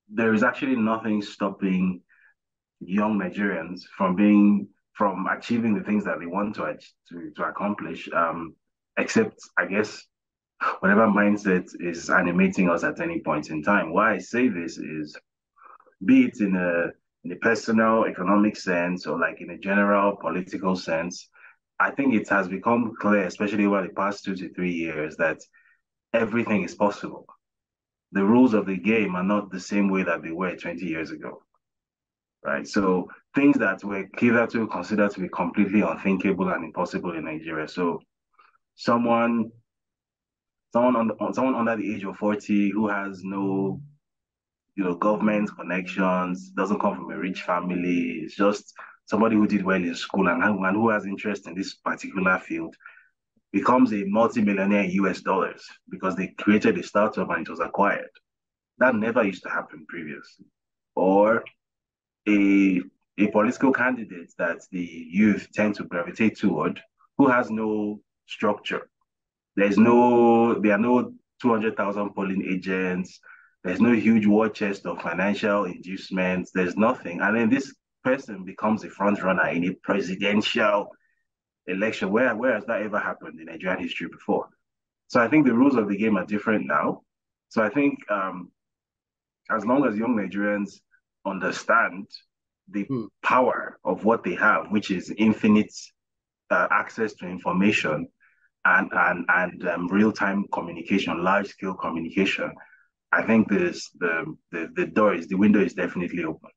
there is actually nothing stopping young Nigerians from achieving the things that they want to accomplish. Except I guess whatever mindset is animating us at any point in time. Why I say this is, be it in a personal economic sense or like in a general political sense, I think it has become clear, especially over the past 2 to 3 years, that everything is possible. The rules of the game are not the same way that they were 20 years ago, right? So things that were hitherto considered to be completely unthinkable and impossible in Nigeria. So someone, someone under the age of 40 who has no, government connections, doesn't come from a rich family, it's just somebody who did well in school and who has interest in this particular field becomes a multimillionaire in US dollars because they created a startup and it was acquired. That never used to happen previously. Or a a political candidate that the youth tend to gravitate toward who has no structure. There are no 200,000 polling agents. There's no huge war chest of financial inducements. There's nothing. And then this person becomes a front runner in a presidential election. Where has that ever happened in Nigerian history before? So I think the rules of the game are different now. So I think as long as young Nigerians understand the Hmm. power of what they have, which is infinite access to information and real time communication, large scale communication, I think the window is definitely open.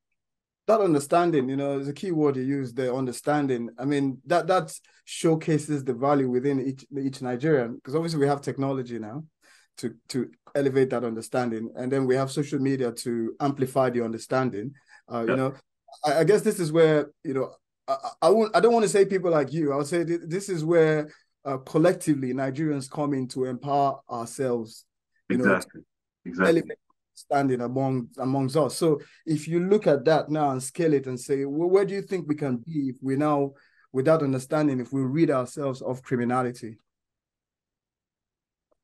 That understanding, is a key word you use there, understanding. I mean, that showcases the value within each Nigerian, because obviously we have technology now to elevate that understanding, and then we have social media to amplify the understanding. Uh, you Yeah. know, I guess this is where, I don't want to say people like you. I would say this is where collectively Nigerians come in to empower ourselves, to Exactly. Exactly. elevate standing amongst us. So if you look at that now and scale it and say, well, where do you think we can be if we now, without understanding, if we rid ourselves of criminality?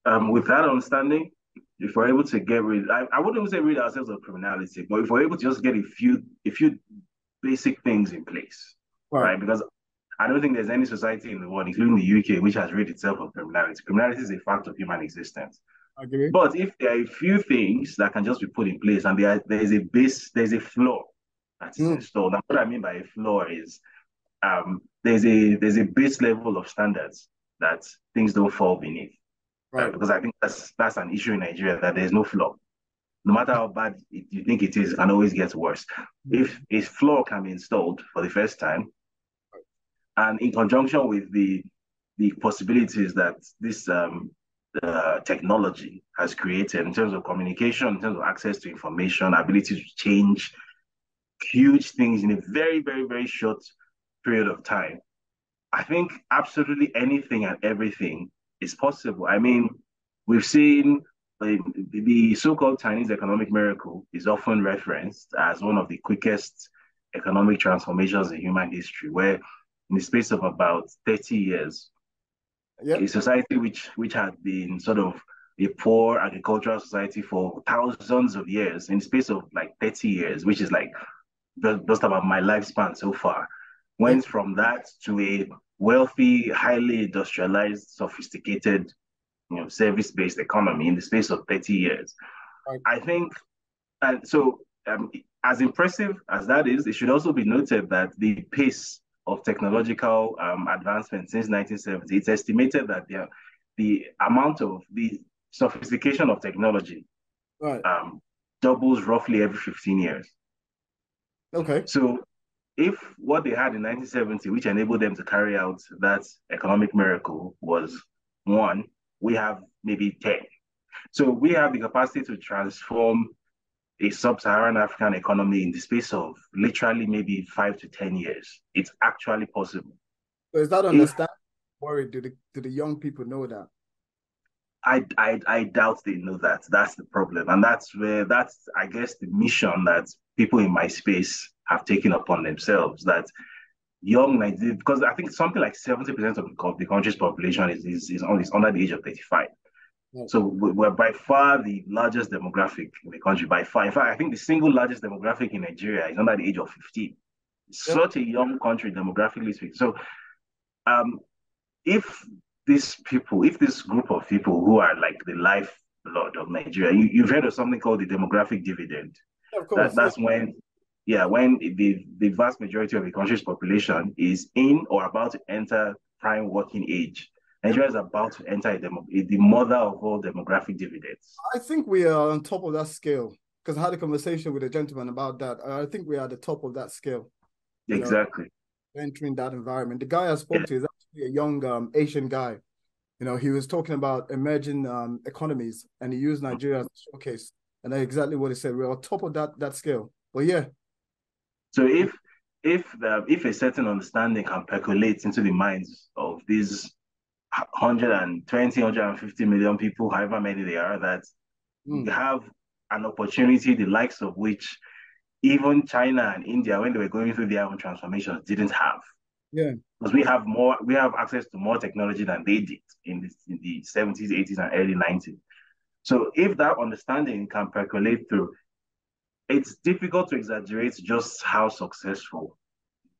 With that understanding, if we're able to get rid, I wouldn't even say rid ourselves of criminality, but if we're able to just get a few basic things in place, Right. right? Because I don't think there's any society in the world, including the UK, which has rid itself of criminality. Criminality is a fact of human existence. I agree. But if there are a few things that can just be put in place and there's a floor that is Mm, installed. And what I mean by a floor is there's a base level of standards that things don't fall beneath. right. Because I think that's an issue in Nigeria, that there's no floor. No matter how bad you think it can always get worse. If a floor can be installed for the first time, and in conjunction with the possibilities that this technology has created in terms of communication, in terms of access to information, ability to change huge things in a very, very, very short period of time. I think absolutely anything and everything is possible. I mean, we've seen the so-called Chinese economic miracle is often referenced as one of the quickest economic transformations in human history, where in the space of about 30 years, a Yep. society which had been sort of a poor agricultural society for thousands of years, in the space of like 30 years, which is like just about my lifespan so far, Yep. went from that to a wealthy, highly industrialized, sophisticated, service-based economy in the space of 30 years. Right. I think, and so as impressive as that is, it should also be noted that the pace of technological advancement since 1970, it's estimated that the amount of the sophistication of technology Right. um, doubles roughly every 15 years. Okay. So if what they had in 1970, which enabled them to carry out that economic miracle, was one, we have maybe 10. So we have the capacity to transform a sub-Saharan African economy in the space of literally maybe 5 to 10 years. It's actually possible. So is that If understanding worried? Do the young people know that? I doubt they know that. That's the problem. And that's, I guess, the mission that people in my space have taken upon themselves, that young Nigeria, because I think something like 70% of the country's population is under the age of 35. So we're by far the largest demographic in the country, by far. In fact, I think the single largest demographic in Nigeria is under the age of 15. It's Yep. such a young country demographically speaking. So um, if if this group of people who are like the lifeblood of Nigeria, you've heard of something called the demographic dividend. Yeah, of course. Yeah. That's when, yeah, when the vast majority of the country's population is in or about to enter prime working age. Yep. Nigeria is about to enter the mother of all demographic dividends. I think we are on top of that scale because I had a conversation with a gentleman about that. I think we are at the top of that scale, you know, Exactly. entering that environment. The guy I Yeah. spoke to is actually a young Asian guy. He was talking about emerging economies and he used Nigeria as a showcase. And that's exactly what he said. We're on top of that scale. But yeah. So if a certain understanding can percolate into the minds of these 120, 150 million people, however many they are, that we Mm, have an opportunity the likes of which even China and India, when they were going through their own transformations, didn't have. yeah. Because we have access to more technology than they did in the 70s, 80s, and early 90s. So if that understanding can percolate through, it's difficult to exaggerate just how successful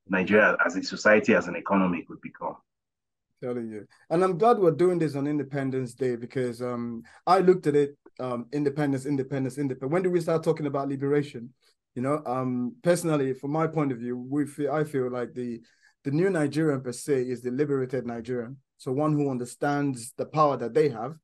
Nigeria as a society, as an economy could become. Telling you. And I'm glad we're doing this on Independence Day because I looked at it independence. When did we start talking about liberation? Personally, from my point of view, I feel like the new Nigerian per se is the liberated Nigerian. So one who understands the power that they have,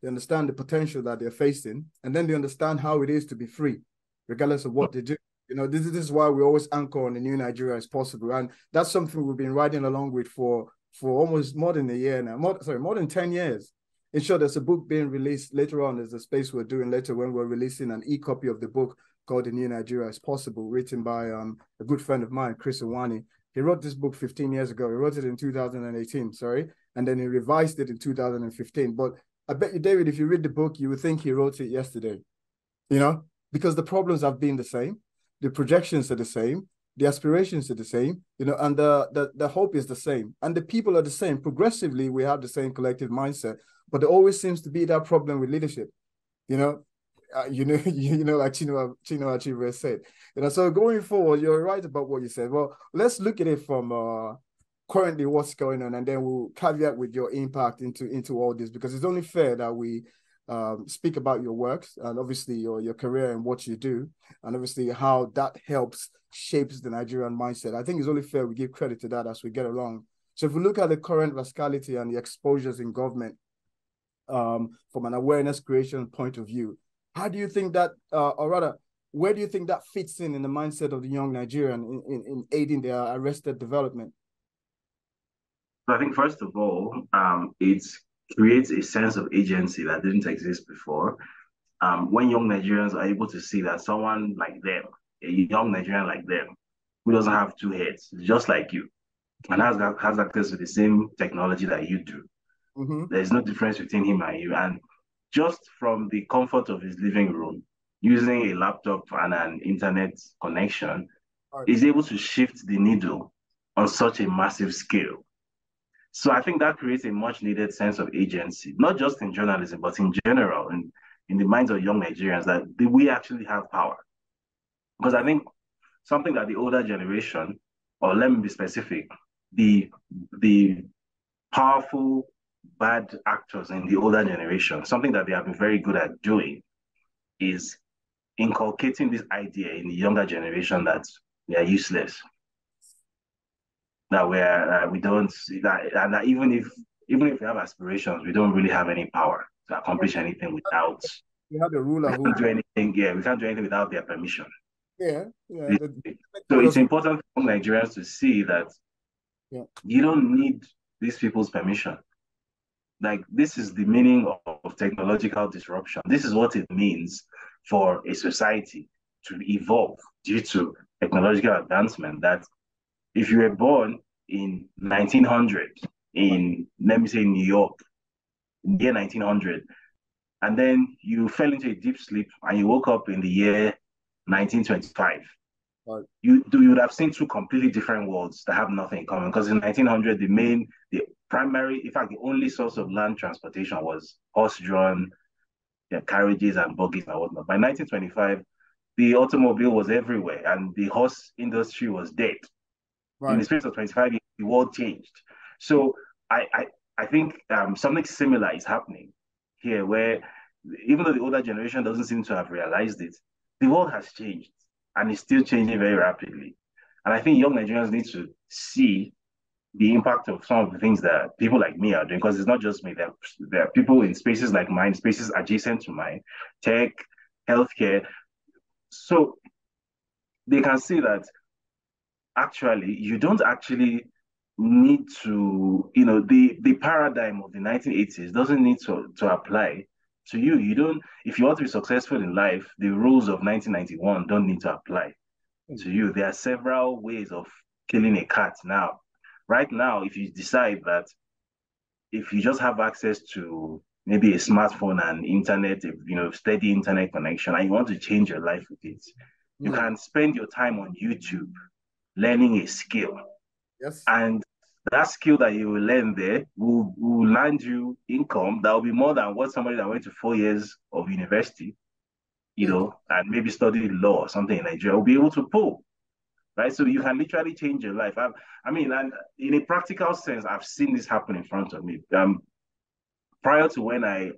they understand the potential that they're facing, and then they understand how it is to be free, regardless of what they do. This is why we always anchor on the new Nigeria as possible. And that's something we've been riding along with for almost more than a year now. More than 10 years. In short, there's a book being released later on. There's a space we're doing later when we're releasing an e-copy of the book called The New Nigeria is Possible, written by a good friend of mine, Chris Iwani. He wrote this book 15 years ago. He wrote it in 2018, sorry, and then he revised it in 2015. But I bet you, David, if you read the book, you would think he wrote it yesterday, because the problems have been the same, the projections are the same, the aspirations are the same, and the hope is the same, and the people are the same. Progressively, we have the same collective mindset, but there always seems to be that problem with leadership. Like Chino Achebe said. So going forward, you're right about what you said. Well, let's look at it from currently what's going on, and then we'll caveat with your impact into all this, because it's only fair that we speak about your works and obviously your career and what you do, and obviously how that helps shapes the Nigerian mindset. I think it's only fair we give credit to that as we get along. So if we look at the current rascality and the exposures in government, from an awareness creation point of view, how do you think that, or rather, where do you think that fits in the mindset of the young Nigerian in aiding their arrested development? So I think first of all, it creates a sense of agency that didn't exist before. When young Nigerians are able to see that someone like them, a young Nigerian like them, who doesn't have two heads, just like you, and has access to the same technology that you do. Mm-hmm. There's no difference between him and you. And just from the comfort of his living room, using a laptop and an internet connection, Right. is able to shift the needle on such a massive scale. So I think that creates a much needed sense of agency, not just in journalism, but in general, in the minds of young Nigerians, that we actually have power. Because I think something that the older generation, or let me be specific, the the powerful bad actors in the older generation, something that they have been very good at doing is inculcating this idea in the younger generation that we are useless, that we don't that, and that even if we have aspirations, we don't really have any power to accomplish anything without. We had a ruler We who, can't do anything. Yeah, we can't do anything without their permission. yeah, yeah, So told it's us, important for Nigerians to see that yeah, you don't need these people's permission. Like, this is the meaning of technological disruption. This is what it means for a society to evolve due to technological advancement. That if you were born in 1900 in, let me say, New York, in the year 1900, and then you fell into a deep sleep and you woke up in the year 1925, you would have seen two completely different worlds that have nothing in common. Because in 1900, the primary, in fact, the only source of land transportation was horse-drawn carriages and buggies and whatnot. By 1925, the automobile was everywhere, and the horse industry was dead. In the Right. space of 25 years, the world changed. So I think something similar is happening here, where even though the older generation doesn't seem to have realized it, the world has changed and it's still changing very rapidly. And I think young Nigerians need to see the impact of some of the things that people like me are doing, because it's not just me. There are people in spaces like mine, spaces adjacent to mine, tech, healthcare. So they can see that actually you don't actually need to, the paradigm of the 1980s doesn't need to apply to you. You don't, if you want to be successful in life, the rules of 1991 don't need to apply to you. There are several ways of killing a cat now. Right now, if you decide that if you just have access to maybe a smartphone and internet, steady internet connection, and you want to change your life with it, you Mm. can spend your time on YouTube learning a skill. Yes. And that skill that you will learn there will land you income that will be more than what somebody that went to 4 years of university, Mm. and maybe studied law or something in Nigeria will be able to pull. Right. So you can literally change your life. I mean, and in a practical sense, I've seen this happen in front of me. Prior to when I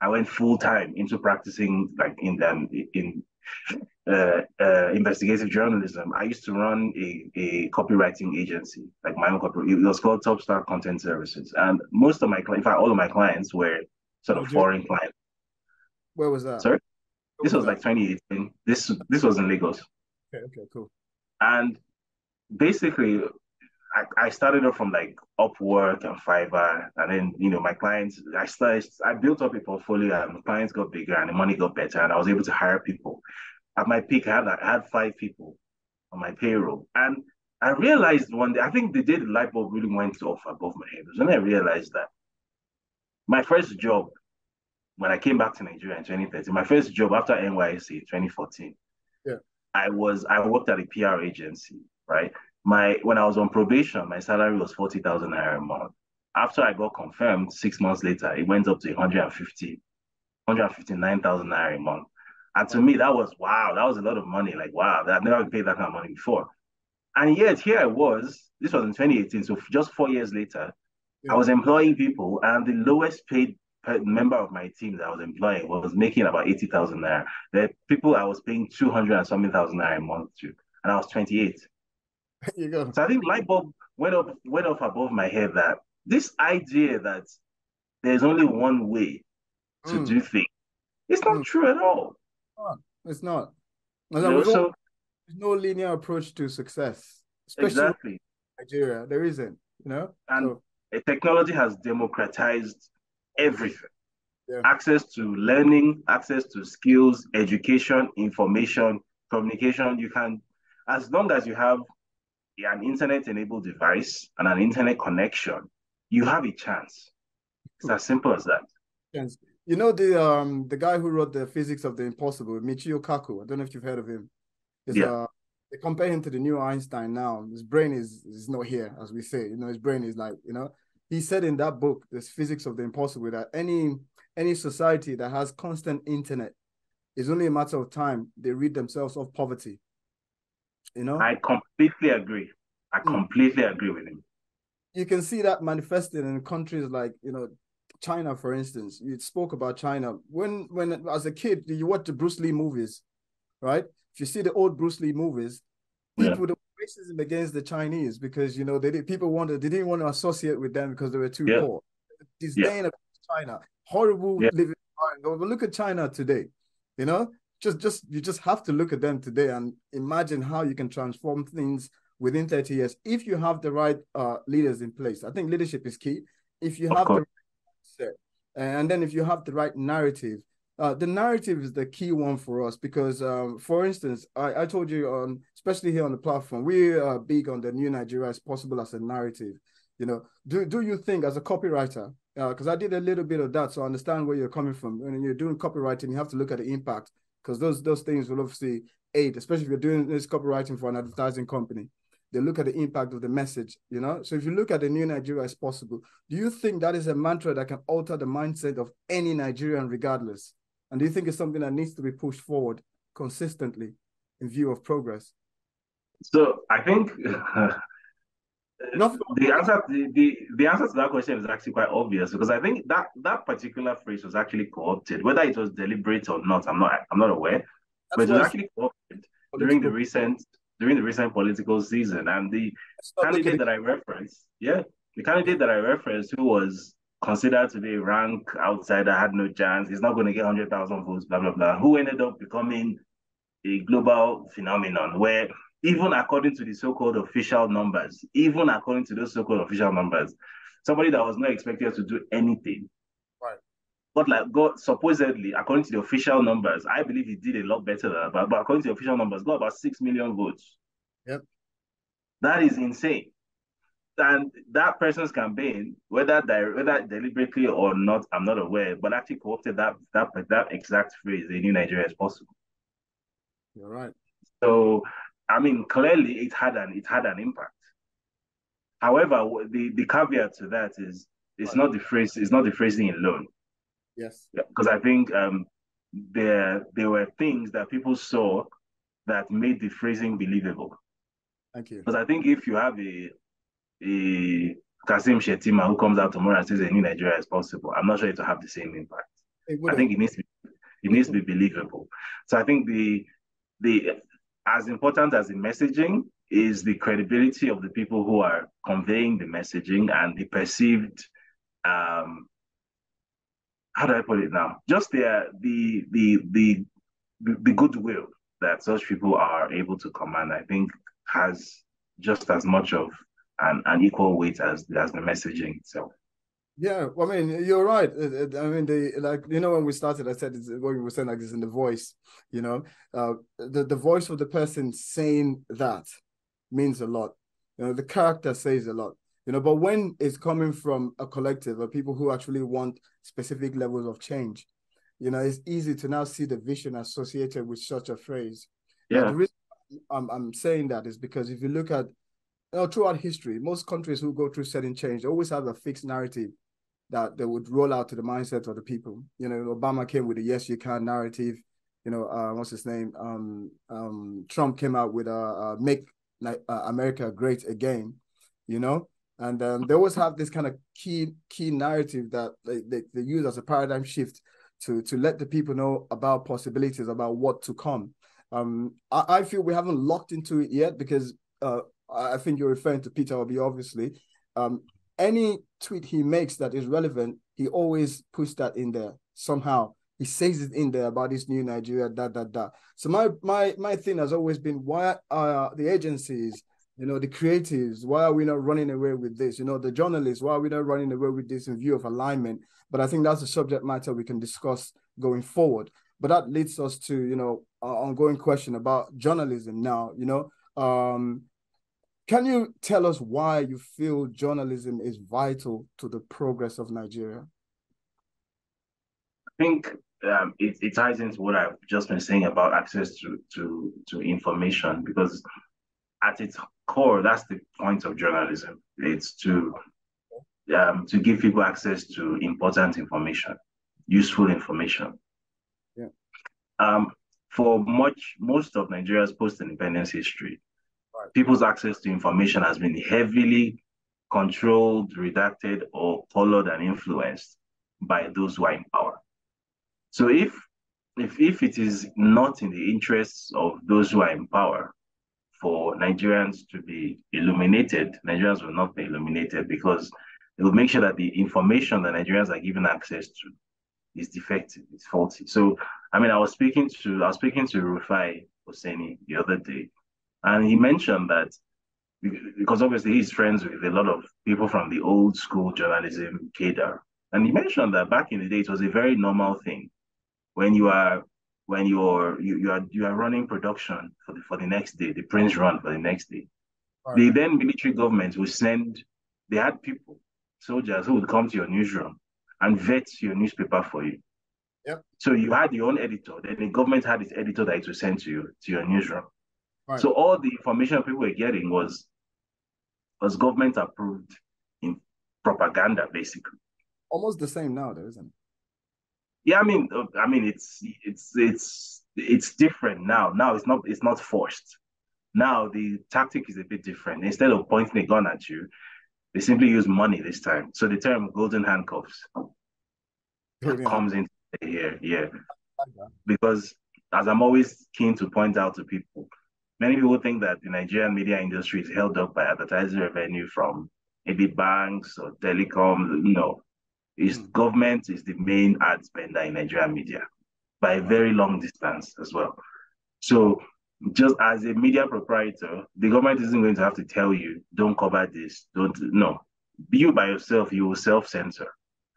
went full time into practicing like in investigative journalism, I used to run a copywriting agency, like my own copy. It was called Top Star Content Services, and most of my clients, in fact, all of my clients were sort of Nigeria. foreign clients. Where was that? Sorry, Where this was was that? like 2018. This was in Lagos, Okay. Okay. Cool. and basically I started off from like Upwork and Fiverr, and then my clients. I built up a portfolio, and my clients got bigger, and the money got better, and I was able to hire people. At my peak, I had 5 people on my payroll, and I realized one day. I think the day the light bulb really went off above my head was when I realized that my first job when I came back to Nigeria in 2013, my first job after NYC in 2014, Yeah. I worked at a PR agency, right? When I was on probation, my salary was 40,000 naira a month. After I got confirmed 6 months later, it went up to 159,000 naira a month. And to Right. me, that was wow, that was a lot of money. Like, wow, I've never paid that kind of money before. And yet here I was, this was in 2018, so just 4 years later, I Yeah. was employing people, and the lowest paid member of my team that I was employing was making about 80,000 naira. The people I was paying 200 and something thousand naira a month to, and I was 28. You go. So I think light bulb went off above my head that this idea that there's only one way to Mm. do things, it's not Mm. true at all. It's not. You And know, we've all, so there's no linear approach to success, especially in exactly. Nigeria. There isn't, you know? And So, technology has democratized everything. yeah. Access to learning, access to skills, education, information, communication. You can, as long as you have an internet-enabled device and an internet connection, you have a chance. It's as simple as that. Yes. You know the guy who wrote the Physics of the Impossible, Michio Kaku. I don't know if you've heard of him. Is Yeah, they compare him to the new Einstein now. His brain is not here, as we say. You know, his brain is like, he said in that book, this Physics of the Impossible, that any society that has constant internet is only a matter of time they rid themselves of poverty. You know? I completely agree. I Mm. completely agree with him. You can see that manifested in countries like, China, for instance. You spoke about China. When as a kid, you watch the Bruce Lee movies, right? If you see the old Bruce Lee movies, Yeah, people, the racism against the Chinese because they didn't want to associate with them because they were too yeah, poor. yeah, Disdain of China, horrible yeah. living environment. But look at China today, you know. You just have to look at them today and imagine how you can transform things within 30 years if you have the right leaders in place. I think leadership is key. If you Of have course. the set. And then if you have the right narrative, the narrative is the key one for us because, for instance, I told you especially here on the platform, we are big on the new Nigeria as possible as a narrative. Do you think as a copywriter, because I did a little bit of that, so I understand where you're coming from. When you're doing copywriting, you have to look at the impact because those things will obviously aid, especially if you're doing this copywriting for an advertising company. They look at the impact of the message, you know? So if you look at the new Nigeria as possible, do you think that is a mantra that can alter the mindset of any Nigerian regardless? And do you think it's something that needs to be pushed forward consistently in view of progress? So I think Not the answer to that question is actually quite obvious because I think that particular phrase was actually co-opted. Whether it was deliberate or not, I'm not aware, but that's it was why it's actually co-opted during the political. recent political season. And the Let's not look at candidate it. that I referenced, yeah, the Yeah. candidate that I referenced, who was considered to be a rank outsider, had no chance, he's not going to get 100,000 votes, blah blah blah, who ended up becoming a global phenomenon where even according to the so-called official numbers, even according to those so-called official numbers, somebody that was not expected to do anything, Right. but like God supposedly, according to the official numbers, I believe he did a lot better than that. But according to the official numbers, got about 6 million votes. Yep. That is insane. And that person's campaign, whether deliberately or not, I'm not aware, but actually co-opted that exact phrase, "A new Nigeria is possible." You're right. So, I mean, clearly it had an impact. However, the caveat to that is Right. it's not the phrasing alone. Yes. Because I think there were things that people saw that made the phrasing believable. Thank you. Because I think if you have a Kasim Shetima who comes out tomorrow and says a new Nigeria is possible, I'm not sure it will have the same impact. It I wouldn't. think it needs to be believable. So I think the as important as the messaging is the credibility of the people who are conveying the messaging and the perceived um how do I put it now? Just the goodwill that such people are able to command, I think, has just as much of an equal weight as the messaging itself. Yeah, well, I mean, you're right. I mean, when we started, I said when we were saying like this in the voice, the voice of the person saying that means a lot. The character says a lot. But when it's coming from a collective of people who actually want specific levels of change, it's easy to now see the vision associated with such a phrase. Now, Yeah, the reason I'm saying that is because if you look at throughout history, most countries who go through certain change always have a fixed narrative that they would roll out to the mindset of the people. Obama came with the "Yes, you can" narrative. What's his name? Trump came out with a "Make America Great Again." And they always have this kind of key narrative that they use as a paradigm shift to let the people know about possibilities, about what to come. I feel we haven't locked into it yet because I think you're referring to Peter Obi, obviously. Any tweet he makes that is relevant, he always puts that in there somehow. He says it in there about this new Nigeria, that. So my thing has always been, why are the agencies, the creatives, why are we not running away with this? The journalists, why are we not running away with this in view of alignment? But I think that's a subject matter we can discuss going forward. But that leads us to, ongoing question about journalism now, can you tell us why you feel journalism is vital to the progress of Nigeria? I think it ties into what I've just been saying about access to information because at its core, that's the point of journalism. It's to give people access to important information, useful information. Yeah. For most of Nigeria's post-independence history, Right. people's access to information has been heavily controlled, redacted, or colored and influenced by those who are in power. So if it is not in the interests of those who are in power for Nigerians to be illuminated, Nigerians will not be illuminated because it will make sure that the information that Nigerians are given access to is defective, it's faulty. So I mean, I was speaking to Rufai Hosseini the other day, and he mentioned that because obviously he's friends with a lot of people from the old school journalism cadre. And he mentioned that back in the day, it was a very normal thing when you are running production for the next day, the prints run for the next day. Right. The then military government would send, they had people, soldiers who would come to your newsroom and vet your newspaper for you. Yep. So you had your own editor, then the government had its editor that it would send to you to your newsroom. Right. So all the information people were getting was government approved in propaganda, basically. Almost the same now, though, isn't it? Yeah, I mean, it's different now. Now it's not forced. Now the tactic is a bit different. Instead of pointing a gun at you, they simply use money this time. So the term golden handcuffs Brilliant. comes into here, yeah. Because as I'm always keen to point out to people, many people think that the Nigerian media industry is held up by advertising revenue from maybe banks or telecom. No, it's Mm. government is the main ad spender in Nigerian media by a Right. very long distance as well. So just as a media proprietor, the government isn't going to have to tell you, don't cover this, don't no. You by yourself, you will self-censor.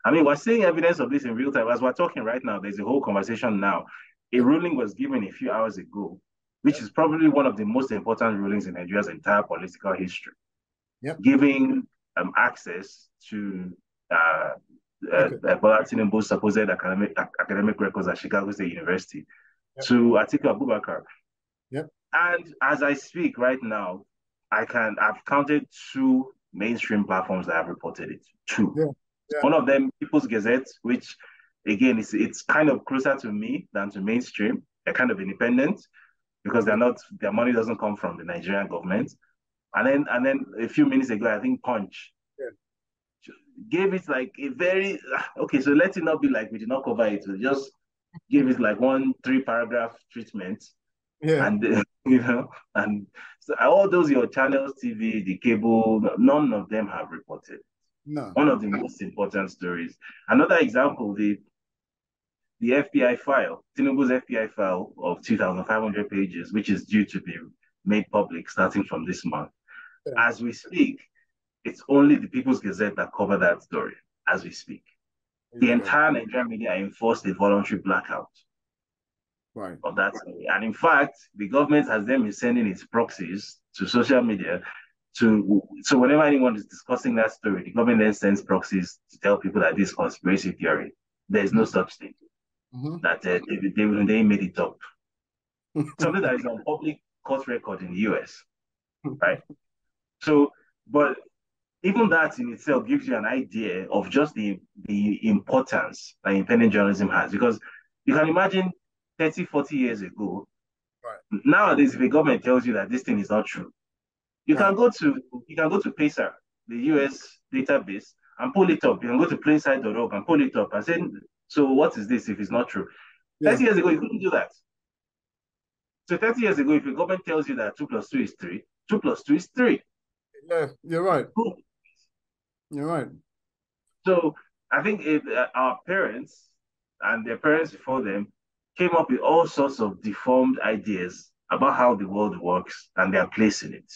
I mean, we're seeing evidence of this in real time. As we're talking right now, there's a whole conversation now. A Yep. ruling was given a few hours ago, which Yep. is probably one of the most important rulings in Nigeria's entire political history, Yep. giving access to Okay. Bola Tinubu's supposed academic records at Chicago State University Yep. to Atiku Abubakar. Yep. And as I speak right now, I've counted two mainstream platforms that have reported it. Two. Yeah. Yeah. One of them, People's Gazette, which again it's kind of closer to me than to mainstream. They're kind of independent because they're Yeah. not their money doesn't come from the Nigerian government. And then a few minutes ago, I think Punch Yeah. gave it like a very okay. So let it not be like we did not cover it. We just give it like one 3 paragraph treatment Yeah. and and so all those your channels, TV, the cable, none of them have reported. No. One of the most important stories. Another example, the FBI file, Tinubu's FBI file of 2,500 pages, which is due to be made public starting from this month. Yeah. As we speak, it's only the People's Gazette that cover that story as we speak. There The you go. entire Nigerian media enforced a voluntary blackout Right. of that story. And in fact, the government has then been sending its proxies to social media so whenever anyone is discussing that story, the government then sends proxies to tell people that this conspiracy theory, there's no such thing. Mm-hmm. That they made it up. Something that is on public court record in the US, right? So, but even that in itself gives you an idea of just the importance that independent journalism has. Because you can imagine 30, 40 years ago, Right. nowadays, if a government tells you that this thing is not true, you can Right. go to you can go to Pacer, the US database, and pull it up. You can go to plainside.org and pull it up and say, so what is this if it's not true? Yeah. 30 years ago, you couldn't do that. So 30 years ago, if a government tells you that 2 plus 2 is 3, 2 plus 2 is 3. Yeah. You're right. Cool. You're right. So I think our parents and their parents before them came up with all sorts of deformed ideas about how the world works and their place in it,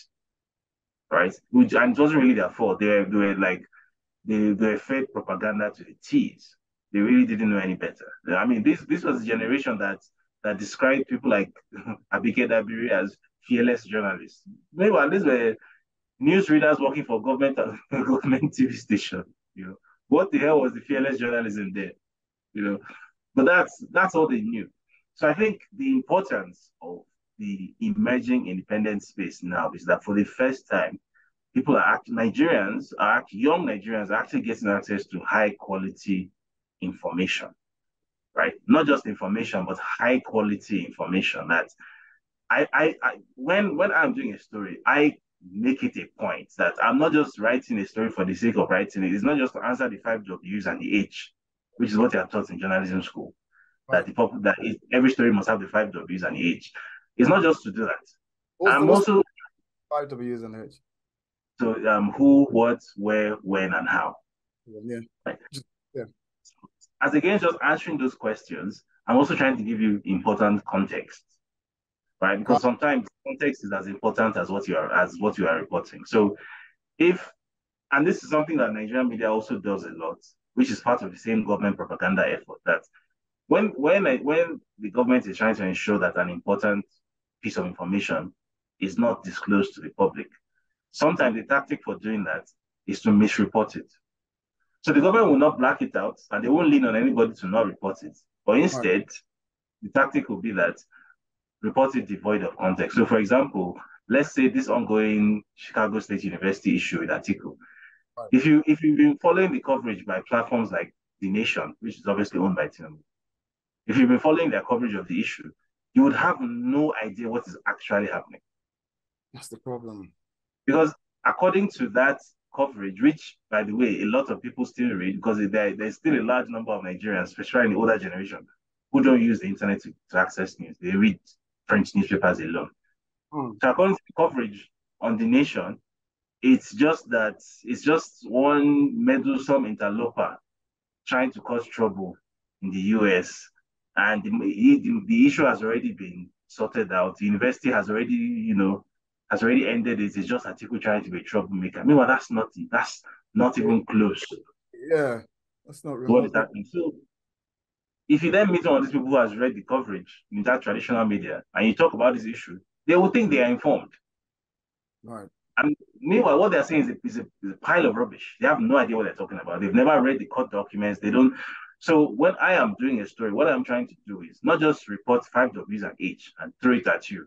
right? Which and it wasn't really their fault. They were like they fed propaganda to the T's. They really didn't know any better. I mean, this was a generation that described people like Abike Dabiri as fearless journalists. Meanwhile, these were news readers working for government government TV station. You know, what the hell was the fearless journalism there? You know, but that's all they knew. So I think the importance of the emerging independent space now is that for the first time, young Nigerians are actually getting access to high quality information, right? Not just information, but high quality information that when I'm doing a story, I make it a point that I'm not just writing a story for the sake of writing it. It's not just to answer the five W's and the H, which is what you are taught in journalism school. Right. Every story must have the five W's and the H. It's not just to do that. I'm What's also 5 W's and H? so who, what, where, when, and how. Yeah. Right? Just, yeah. As against just answering those questions, I'm also trying to give you important context, right? Right. Because sometimes context is as important as what you are reporting. So if and this is something that Nigerian media also does a lot, which is part of the same government propaganda effort. That when the government is trying to ensure that an important piece of information is not disclosed to the public, sometimes the tactic for doing that is to misreport it. So the government will not black it out, and they won't lean on anybody to not report it. But Right. instead, the tactic will be that report it devoid of context. So, for example, let's say this ongoing Chicago State University issue with article. Right. If you've been following the coverage by platforms like The Nation, which is obviously owned by Tinubu, if you've been following their coverage of the issue, you would have no idea what is actually happening. That's the problem. Because according to that coverage, which, by the way, a lot of people still read, because there's still a large number of Nigerians, especially in the older generation, who don't use the internet to access news. They read French newspapers alone. Mm. So according to the coverage on The Nation, it's just one meddlesome interloper trying to cause trouble in the US. And the issue has already been sorted out. The university has already ended it. It's just article trying to be a troublemaker. Meanwhile, that's not even close to Yeah, that's not what is remotely happening. So if you then meet one of these people who has read the coverage in that traditional media and you talk about this issue, they will think they are informed. right. And meanwhile, what they're saying is a pile of rubbish. They have no idea what they're talking about. They've never read the court documents. They don't. So when I am doing a story, what I'm trying to do is not just report five W's and H and throw it at you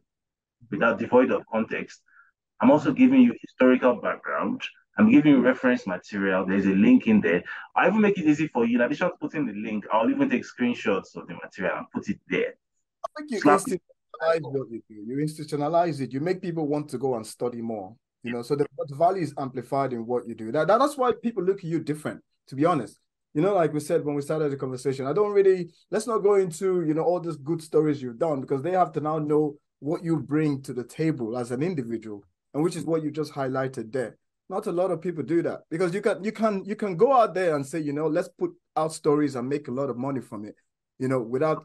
Mhm. without devoid of context. I'm also Mhm. giving you historical background. I'm giving you reference material. There's a link in there. I even make it easy for you. In addition to putting the link, I'll even take screenshots of the material and put it there. I think you Slap it. institutionalize what you do. You institutionalize it. You make people want to go and study more. So the value is amplified in what you do. That's why people look at you different, to be honest. Like we said when we started the conversation, I don't really, let's not go into, all these good stories you've done because they have to now know what you bring to the table as an individual, and which is what you just highlighted there. Not a lot of people do that because you can go out there and say, let's put out stories and make a lot of money from it, without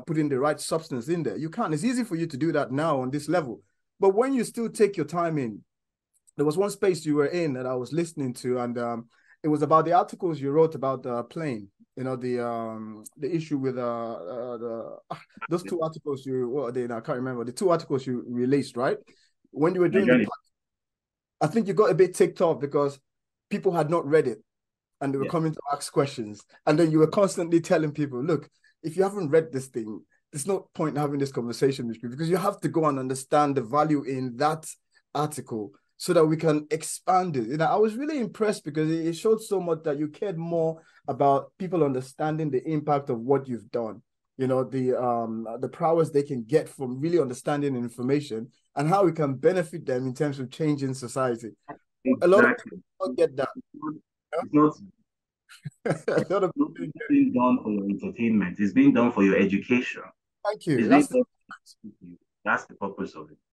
putting the right substance in there. You can't. It's easy for you to do that now on this level. But when you still take your time in, there was one space you were in that I was listening to, and it was about the articles you wrote about the plane. The issue with those two articles what are they? I can't remember the two articles you released, right? When you were doing Nigerian. I think you got a bit ticked off because people had not read it and they were Yeah. coming to ask questions. And then you were constantly telling people, look, if you haven't read this thing, there's no point in having this conversation with you because you have to go and understand the value in that article so that we can expand it. I was really impressed because it showed so much that you cared more about people understanding the impact of what you've done. The prowess they can get from really understanding information and how it can benefit them in terms of changing society. A lot of people Exactly. don't get that. It's not A lot of not people get. being done for your entertainment. It's being done for your education. Thank you. It's being That's the done for you. That's the purpose of it.